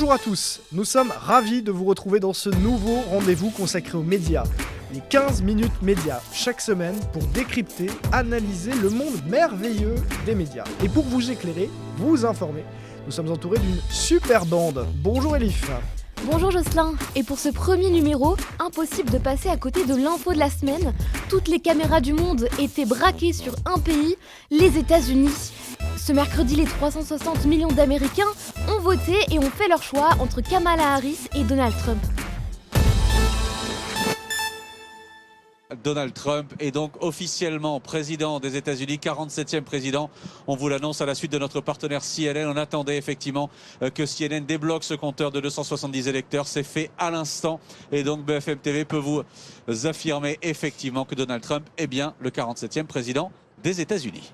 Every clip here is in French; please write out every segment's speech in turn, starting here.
Bonjour à tous, nous sommes ravis de vous retrouver dans ce nouveau rendez-vous consacré aux médias. Les 15 minutes médias chaque semaine pour décrypter, analyser le monde merveilleux des médias. Et pour vous éclairer, vous informer, nous sommes entourés d'une super bande. Bonjour Elif. Bonjour Jocelyn, et pour ce premier numéro, impossible de passer à côté de l'info de la semaine. Toutes les caméras du monde étaient braquées sur un pays, les États-Unis. Ce mercredi, les 360 millions d'Américains ont voté et ont fait leur choix entre Kamala Harris et Donald Trump. Donald Trump est donc officiellement président des États-Unis, 47e président. On vous l'annonce à la suite de notre partenaire CNN. On attendait effectivement que CNN débloque ce compteur de 270 électeurs. C'est fait à l'instant. Et donc BFM TV peut vous affirmer effectivement que Donald Trump est bien le 47e président des États-Unis.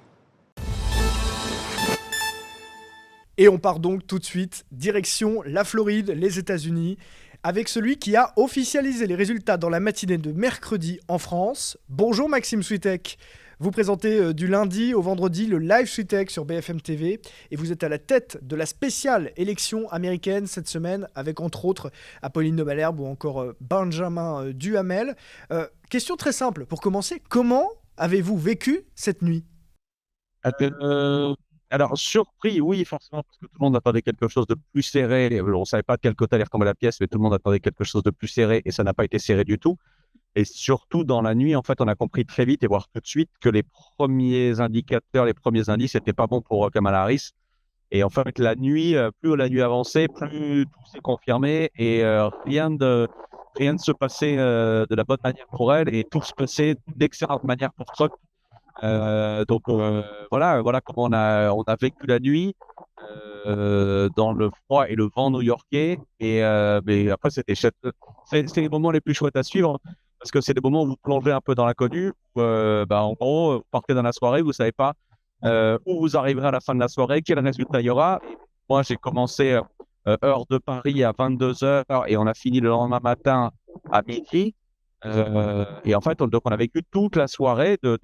Et on part donc tout de suite, direction la Floride, les États-Unis, avec celui qui a officialisé les résultats dans la matinée de mercredi en France. Bonjour Maxime Switek. Vous présentez du lundi au vendredi le Live Switek sur BFM TV et vous êtes à la tête de la spéciale élection américaine cette semaine avec entre autres Apolline de Malherbe ou encore Benjamin Duhamel. Question très simple pour commencer, comment avez-vous vécu cette nuit ? Alors, surpris, oui, forcément, parce que tout le monde attendait quelque chose de plus serré. On ne savait pas de quel côté allait retomber la pièce, mais tout le monde attendait quelque chose de plus serré et ça n'a pas été serré du tout. Et surtout, dans la nuit, en fait, on a compris très vite et voire tout de suite que les premiers indicateurs, les premiers indices n'étaient pas bons pour Kamala Harris. Et en fait, la nuit, plus la nuit avançait, plus tout s'est confirmé et rien ne se passait de la bonne manière pour elle et tout se passait d'excellente manière pour Trump. Voilà comment on a vécu la nuit dans le froid et le vent new-yorkais mais après c'est les moments les plus chouettes à suivre parce que c'est des moments où vous plongez un peu dans l'inconnu en gros vous partez dans la soirée, vous savez pas où vous arriverez à la fin de la soirée, quel résultat il y aura. Et moi j'ai commencé heure de Paris à 22h et on a fini le lendemain matin à midi. Et en fait, on a vécu toute la soirée du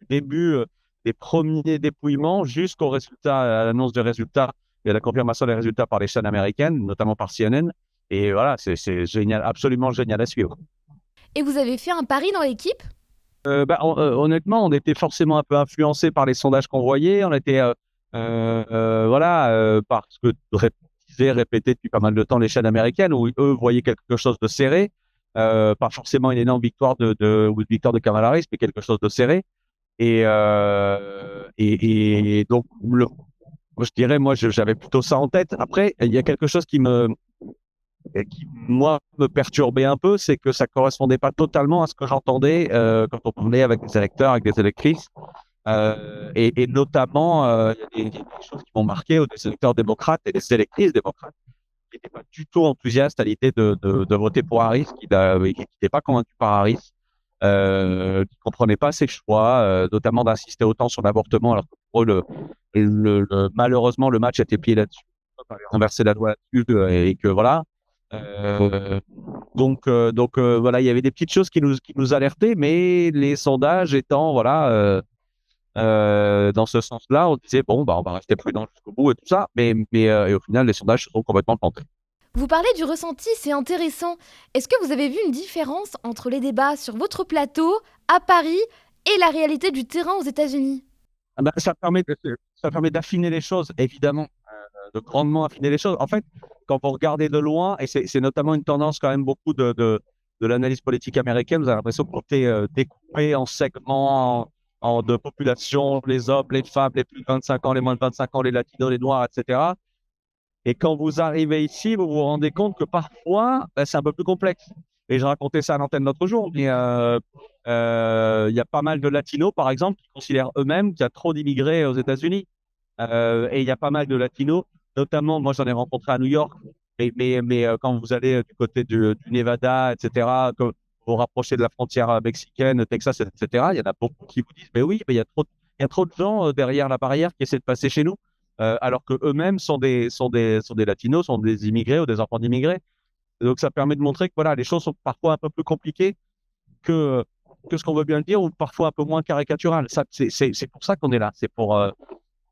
début des premiers dépouillements jusqu'au résultat, à l'annonce des résultats et à la confirmation des résultats par les chaînes américaines, notamment par CNN. Et voilà, c'est génial, absolument génial à suivre. Et vous avez fait un pari dans l'équipe ? Honnêtement, on était forcément un peu influencé par les sondages qu'on voyait. On était, parce que répété depuis pas mal de temps les chaînes américaines où eux voyaient quelque chose de serré. Pas forcément une énorme victoire ou une victoire de Kamala Harris, mais quelque chose de serré. Et donc, je dirais, moi, j'avais plutôt ça en tête. Après, il y a quelque chose qui moi, me perturbait un peu, c'est que ça correspondait pas totalement à ce que j'entendais quand on parlait avec des électeurs, avec des électrices. Et notamment, il y a des choses qui m'ont marqué, des électeurs démocrates et des électrices démocrates qui n'étaient pas du tout enthousiastes à l'idée de voter pour Harris, qui n'étaient pas convaincus par Harris, qui ne comprenaient pas ses choix, notamment d'insister autant sur l'avortement, alors que pour eux, malheureusement, le match était plié là-dessus, renverser la loi là-dessus, et que voilà. Donc, voilà, il y avait des petites choses qui nous alertaient, mais les sondages étant, voilà, dans ce sens-là, on disait on va rester prudent jusqu'au bout et tout ça, mais et au final les sondages se sont complètement plantés. Vous parlez du ressenti, c'est intéressant. Est-ce que vous avez vu une différence entre les débats sur votre plateau, à Paris, et la réalité du terrain aux États-Unis ? Ça permet d'affiner les choses, évidemment, de grandement affiner les choses. En fait, quand vous regardez de loin, et c'est notamment une tendance quand même beaucoup de l'analyse politique américaine, vous avez l'impression que tout est découpé en segments, de population, les hommes, les femmes, les plus de 25 ans, les moins de 25 ans, les latinos, les noirs, etc. Et quand vous arrivez ici, vous vous rendez compte que parfois, c'est un peu plus complexe. Et je racontais ça à l'antenne l'autre jour, mais il y a pas mal de latinos, par exemple, qui considèrent eux-mêmes qu'il y a trop d'immigrés aux États-Unis. Et il y a pas mal de latinos, notamment, moi j'en ai rencontré à New York, mais quand vous allez du côté du Nevada, etc., que vous rapprochez de la frontière mexicaine, Texas, etc., il y en a beaucoup qui vous disent, mais oui, mais il y a trop de gens derrière la barrière qui essaient de passer chez nous, alors qu'eux-mêmes sont des latinos, sont des immigrés ou des enfants d'immigrés. Donc ça permet de montrer que voilà, les choses sont parfois un peu plus compliquées que ce qu'on veut bien le dire, ou parfois un peu moins caricaturales. C'est pour ça qu'on est là, c'est pour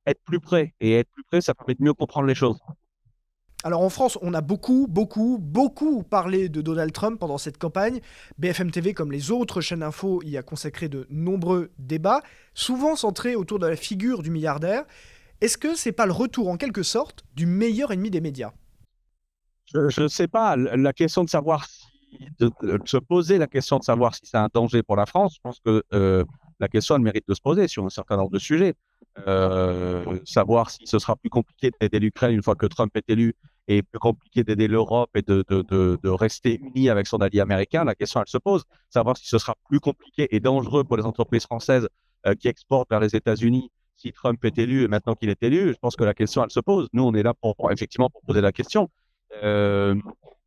être plus près. Et être plus près, ça permet de mieux comprendre les choses. Alors en France, on a beaucoup parlé de Donald Trump pendant cette campagne. BFM TV, comme les autres chaînes info, y a consacré de nombreux débats, souvent centrés autour de la figure du milliardaire. Est-ce que c'est pas le retour, en quelque sorte, du meilleur ennemi des médias ? Je ne sais pas, la question de savoir de se poser la question de savoir si c'est un danger pour la France, je pense que la question, elle mérite de se poser sur un certain nombre de sujets. Savoir si ce sera plus compliqué d'aider l'Ukraine une fois que Trump est élu et plus compliqué d'aider l'Europe et de rester unis avec son allié américain, la question, elle se pose. Savoir si ce sera plus compliqué et dangereux pour les entreprises françaises qui exportent vers les États-Unis si Trump est élu et maintenant qu'il est élu, je pense que la question, elle se pose. Nous, on est là effectivement pour poser la question. Euh,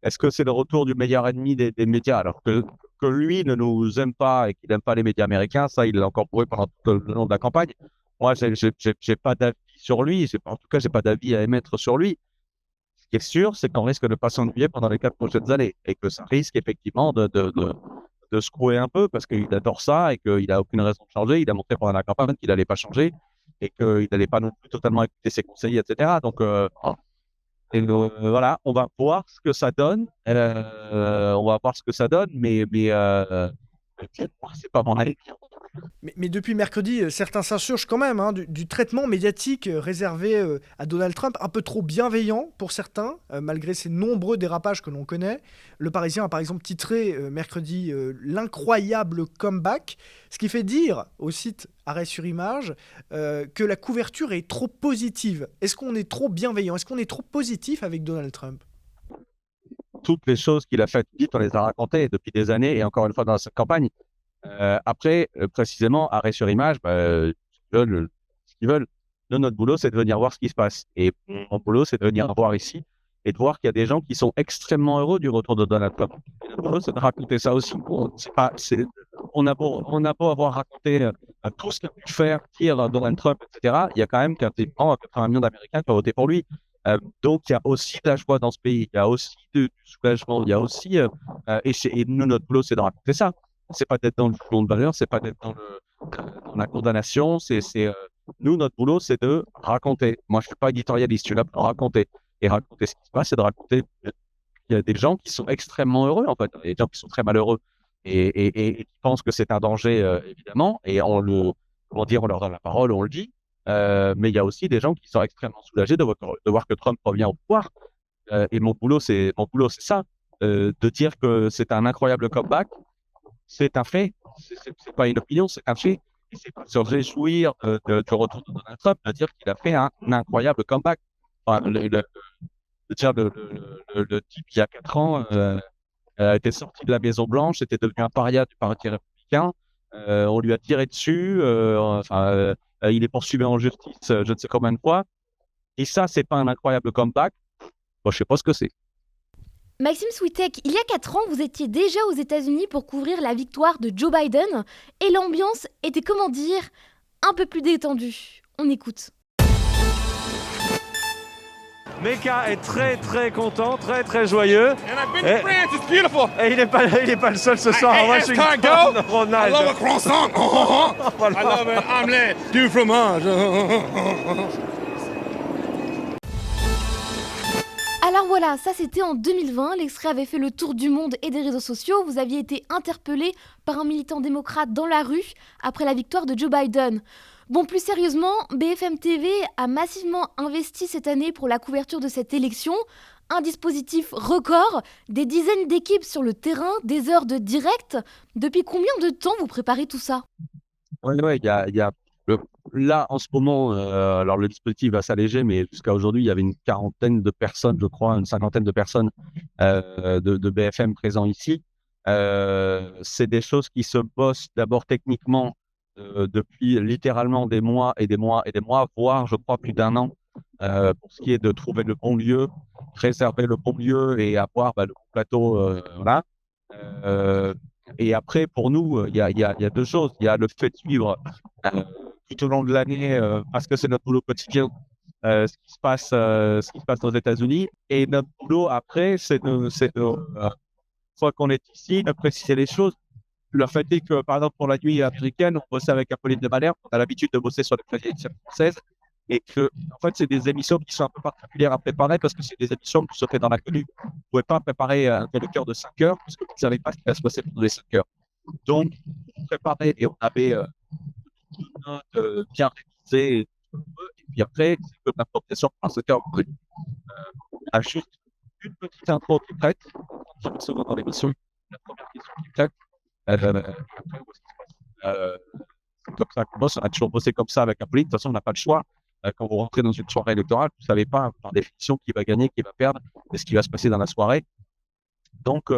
Est-ce que c'est le retour du meilleur ennemi des médias? Alors que lui ne nous aime pas et qu'il n'aime pas les médias américains, ça, il l'a encore prouvé pendant tout le long de la campagne. Moi, j'ai pas d'avis sur lui. En tout cas, j'ai pas d'avis à émettre sur lui. Ce qui est sûr, c'est qu'on risque de pas s'ennuyer pendant les 4 prochaines années et que ça risque effectivement de secouer un peu parce qu'il adore ça et qu'il n'a aucune raison de changer. Il a montré pendant la campagne qu'il n'allait pas changer et qu'il n'allait pas non plus totalement écouter ses conseillers, etc. Donc, voilà, on va voir ce que ça donne. C'est pas mon avis. Mais depuis mercredi, certains s'insurgent quand même du traitement médiatique réservé à Donald Trump, un peu trop bienveillant pour certains, malgré ses nombreux dérapages que l'on connaît. Le Parisien a par exemple titré mercredi l'incroyable comeback, ce qui fait dire au site Arrêt sur Image que la couverture est trop positive. Est-ce qu'on est trop bienveillant? Est-ce qu'on est trop positif avec Donald Trump? Toutes les choses qu'il a faites, on les a racontées depuis des années et encore une fois dans cette campagne. Après, précisément, Arrêt sur Image, ce qu'ils veulent. Nous, notre boulot, c'est de venir voir ce qui se passe. Et mon boulot, c'est de venir voir ici et de voir qu'il y a des gens qui sont extrêmement heureux du retour de Donald Trump. Et notre boulot, c'est de raconter ça aussi. On a beau avoir raconté tout ce qu'a pu faire, dire Donald Trump, etc. Il y a quand même 80 millions d'Américains qui ont voté pour lui. Donc, il y a aussi de la joie dans ce pays. Il y a aussi du soulagement. Il y a aussi... et nous, notre boulot, c'est de raconter ça. C'est pas d'être dans le jugement de valeur, c'est pas d'être dans la condamnation. Nous, notre boulot, c'est de raconter. Moi, je suis pas éditorialiste, je suis là pour raconter. Et raconter ce qui se passe, c'est de raconter qu'il y a des gens qui sont extrêmement heureux, en fait, et des gens qui sont très malheureux et qui pensent que c'est un danger, évidemment, et on leur donne la parole, on le dit. Mais il y a aussi des gens qui sont extrêmement soulagés de voir que Trump revient au pouvoir. Et mon boulot, c'est ça, de dire que c'est un incroyable comeback. C'est un fait, c'est pas une opinion, c'est un fait. Et c'est pas se réjouir du retour de Donald Trump, de dire qu'il a fait un incroyable comeback. Enfin, le type, il y a 4 ans, était sorti de la Maison-Blanche, était devenu un paria du Parti républicain. On lui a tiré dessus. Il est poursuivi en justice je ne sais combien de fois. Et ça, c'est pas un incroyable comeback. Moi, je sais pas ce que c'est. Maxime Switek, il y a 4 ans, vous étiez déjà aux États-Unis pour couvrir la victoire de Joe Biden et l'ambiance était, comment dire, un peu plus détendue. On écoute. Mecca est très très content, très très joyeux. Et il n'est pas le seul ce soir à Washington. Ronald. I love a croissant. Voilà. I love an omelette du fromage. Alors voilà, ça c'était en 2020, l'extrait avait fait le tour du monde et des réseaux sociaux, vous aviez été interpellé par un militant démocrate dans la rue après la victoire de Joe Biden. Bon, plus sérieusement, BFM TV a massivement investi cette année pour la couverture de cette élection, un dispositif record, des dizaines d'équipes sur le terrain, des heures de direct. Depuis combien de temps vous préparez tout ça ? Ouais, il y a là, en ce moment, alors le dispositif va s'alléger, mais jusqu'à aujourd'hui, il y avait une quarantaine de personnes, je crois, une cinquantaine de personnes de BFM présents ici. C'est des choses qui se bossent d'abord techniquement depuis littéralement des mois et des mois et des mois, voire, je crois, plus d'1 an, pour ce qui est de trouver le bon lieu, réserver le bon lieu et avoir le bon plateau. Voilà. Et après, pour nous, il y a 2 choses. Il y a le fait de suivre tout au long de l'année, parce que c'est notre boulot quotidien, ce qui se passe aux États-Unis. Et notre boulot après, c'est une fois qu'on est ici, de préciser les choses. Le fait est que, par exemple, pour la nuit américaine, on bossait avec Apolline de Malherbe. On a l'habitude de bosser sur les traditions françaises. et que, en fait, c'est des émissions qui sont un peu particulières à préparer parce que c'est des émissions qui se font dans la tenue. Vous ne pouvez pas préparer un télécœur de 5 heures parce que vous ne savez pas ce qui va se passer pendant les 5 heures. Donc, on préparait et on avait une note bien révisée. Et puis après, c'est comme la progression parce que on a juste une petite intro qui prête, 30 secondes dans l'émission, la première question qui prête. Après, c'est comme ça qu'on bosse. On a toujours bossé comme ça avec Apolline. De toute façon, on n'a pas le choix. Quand vous rentrez dans une soirée électorale, vous ne savez pas, par définition, qui va gagner, qui va perdre, et ce qui va se passer dans la soirée. Donc,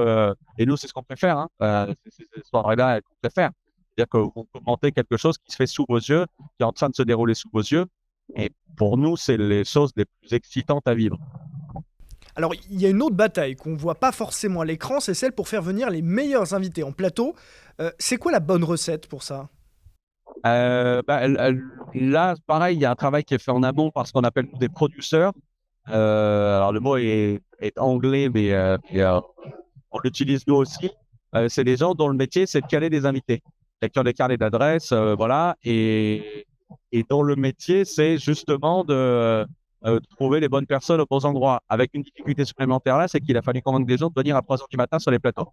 et nous, c'est ce qu'on préfère. Hein. C'est ces soirées-là qu'on préfère. C'est-à-dire que vous commentez quelque chose qui se fait sous vos yeux, qui est en train de se dérouler sous vos yeux. Et pour nous, c'est les choses les plus excitantes à vivre. Alors, il y a une autre bataille qu'on ne voit pas forcément à l'écran, c'est celle pour faire venir les meilleurs invités en plateau. C'est quoi la bonne recette pour ça ? Là, pareil, il y a un travail qui est fait en amont parce qu'on appelle des producteurs. Alors, le mot est anglais, mais on l'utilise nous aussi. C'est des gens dont le métier, c'est de caler des invités. Qui ont des carnets d'adresses, voilà. Et dont le métier, c'est justement de trouver les bonnes personnes aux bons endroits. Avec une difficulté supplémentaire là, c'est qu'il a fallu convaincre des gens de venir à 3 heures du matin sur les plateaux.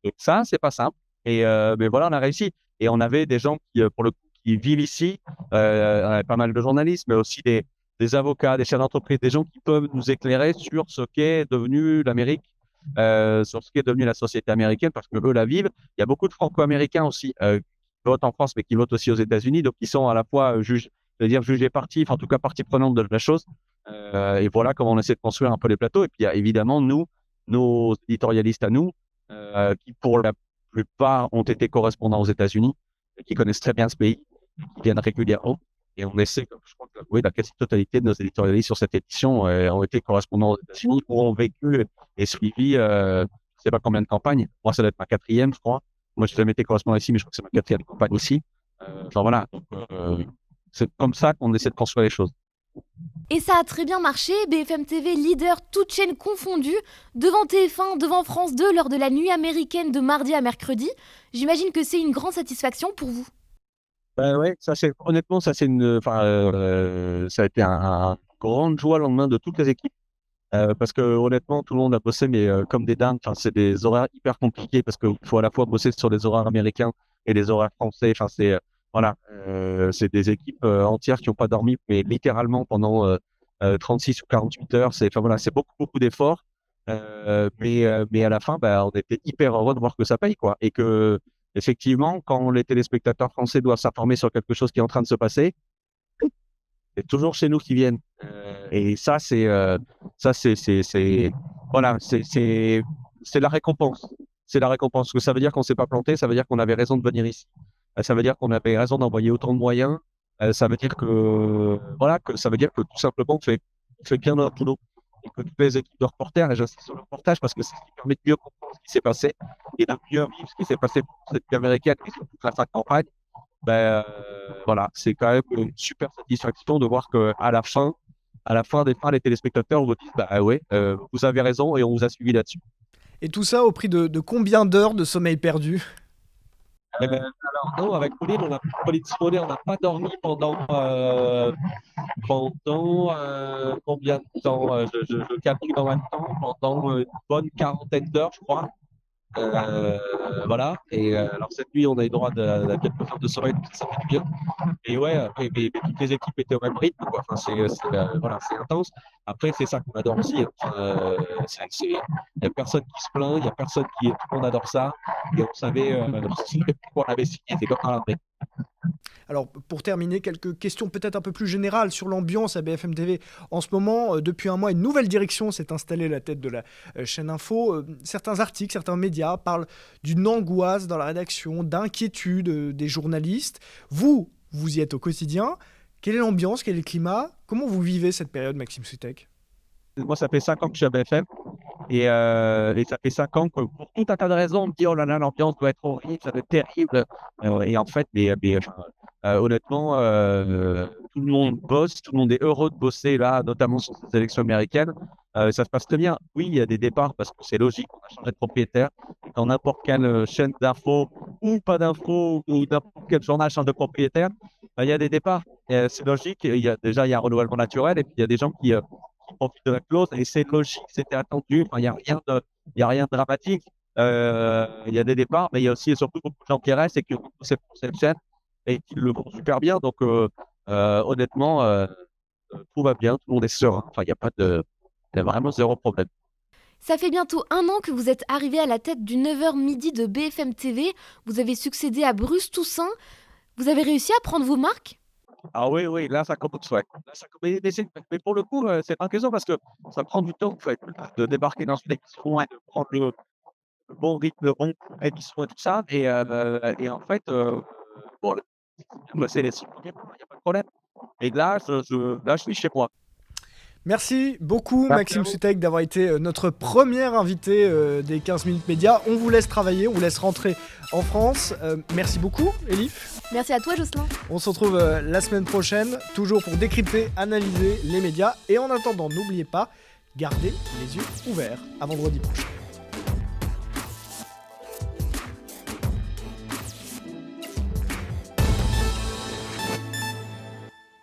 Donc ça, c'est pas simple. Et mais voilà, on a réussi. Et on avait des gens qui, pour le coup, qui vivent ici. On avait pas mal de journalistes, mais aussi des avocats, des chefs d'entreprise, des gens qui peuvent nous éclairer sur ce qu'est devenu l'Amérique, sur ce qu'est devenu la société américaine, parce que eux la vivent. Il y a beaucoup de Franco-Américains aussi qui votent en France, mais qui votent aussi aux États-Unis, donc ils sont à la fois juges et partie, enfin en tout cas partie prenante de la chose. Et voilà comment on essaie de construire un peu les plateaux. Et puis il y a évidemment nos éditorialistes à nous, qui pour la plupart ont été correspondants aux États-Unis, qui connaissent très bien ce pays, qui viennent régulièrement. Et on essaie, je crois que oui, la quasi-totalité de nos éditorialistes sur cette édition ont été correspondants aux États-Unis, ou ont vécu et suivi, je ne sais pas combien de campagnes. Moi, ça doit être ma 4e, je crois. Moi, je jamais été correspondant ici, mais je crois que c'est ma 4e campagne aussi. Enfin voilà, donc, c'est comme ça qu'on essaie de construire les choses. Et ça a très bien marché, BFM TV leader toutes chaînes confondues, devant TF1, devant France 2 lors de la nuit américaine de mardi à mercredi. J'imagine que c'est une grande satisfaction pour vous. Ouais, ça c'est honnêtement, ça c'est ça a été un grande joie le lendemain de toutes les équipes. Parce que honnêtement, tout le monde a bossé, mais comme des dingues. Enfin, c'est des horaires hyper compliqués parce qu'il faut à la fois bosser sur les horaires américains et les horaires français. Enfin, voilà, c'est des équipes entières qui n'ont pas dormi, mais littéralement pendant 36 ou 48 heures. Voilà, c'est beaucoup d'efforts. Mais à la fin, on était hyper heureux de voir que ça paye, quoi. Et que effectivement, quand les téléspectateurs français doivent s'informer sur quelque chose qui est en train de se passer, c'est toujours chez nous qu'ils viennent. Et ça, voilà, c'est la récompense. C'est la récompense. Parce que ça veut dire qu'on ne s'est pas planté, ça veut dire qu'on avait raison de venir ici. Ça veut dire qu'on avait raison d'envoyer autant de moyens. Ça veut dire que, voilà, ça veut dire que tout simplement, on fait bien notre boulot. Et que toutes les équipes de reporters, et j'insiste sur le reportage parce que c'est ce qui permet de mieux comprendre ce qui s'est passé et de mieux vivre ce qui s'est passé pour cette vie américaine et surtout la fin de campagne. Voilà, c'est quand même une super satisfaction de voir qu'à la fin des fins, les téléspectateurs vous disent ouais, vous avez raison et on vous a suivi là-dessus. Et tout ça au prix de combien d'heures de sommeil perdu ? Alors non, avec Pauline Simonet, on n'a pas dormi pendant combien de temps je calcule en même temps, pendant une bonne 40aine d'heures, je crois. Voilà. Et alors cette nuit, on a eu droit à quelques heures de sommeil, donc ça fait du bien. Et ouais, mais toutes les équipes étaient au même rythme, quoi. Enfin, voilà, c'est intense. Après, c'est ça qu'on adore aussi. Il n'y a personne qui se plaint, il y a personne tout le monde adore ça. Et on savait pourquoi on avait signé, c'est comme un après. Alors, pour terminer, quelques questions peut-être un peu plus générales sur l'ambiance à BFM TV. En ce moment, depuis un mois, une nouvelle direction s'est installée à la tête de la chaîne Info. Certains articles, certains médias parlent d'une angoisse dans la rédaction, d'inquiétude des journalistes. Vous y êtes au quotidien. Quelle est l'ambiance, quel est le climat ? Comment vous vivez cette période, Maxime Switek ? Moi, ça fait 5 ans que je suis à BFM. Et ça fait 5 ans que pour tout un tas de raisons, on me dit oh là là, l'ambiance doit être horrible, ça doit être terrible. Et en fait, honnêtement, tout le monde bosse, tout le monde est heureux de bosser là, notamment sur ces élections américaines. Ça se passe très bien. Oui, il y a des départs parce que c'est logique, on a changé de propriétaire. Dans n'importe quelle chaîne d'infos ou pas d'infos ou n'importe quel journal change de propriétaire, il y a des départs. c'est logique. Il y a un renouvellement naturel et puis il y a des gens qui profitent de la clause et c'est logique, c'était attendu. Enfin, il y a rien de dramatique. Il y a des départs, mais il y a aussi et surtout beaucoup de gens qui restent et qui ont poussé pour cette chaîne et qui le font super bien. Donc, honnêtement, tout va bien, tout le monde est serein. Enfin, il y a vraiment zéro problème. Ça fait bientôt 1 an que vous êtes arrivé à la tête du 9h midi de BFM TV. Vous avez succédé à Bruce Toussaint. Vous avez réussi à prendre vos marques? Ah oui, là, ça commence, ouais. Mais pour le coup, c'est pas une question parce que ça prend du temps, en fait, de débarquer dans une émission et de prendre le bon rythme, le bon émission et tout ça. Et en fait, bon, c'est les 6 premiers mois, il n'y a pas de problème. Et là, je suis chez moi. Merci beaucoup Merci à Maxime vous. Soutek d'avoir été notre premier invité des 15 minutes médias. On vous laisse travailler, on vous laisse rentrer en France. Merci beaucoup Elif. Merci à toi, Jocelyn. On se retrouve la semaine prochaine, toujours pour décrypter, analyser les médias. Et en attendant, n'oubliez pas, gardez les yeux ouverts. À vendredi prochain.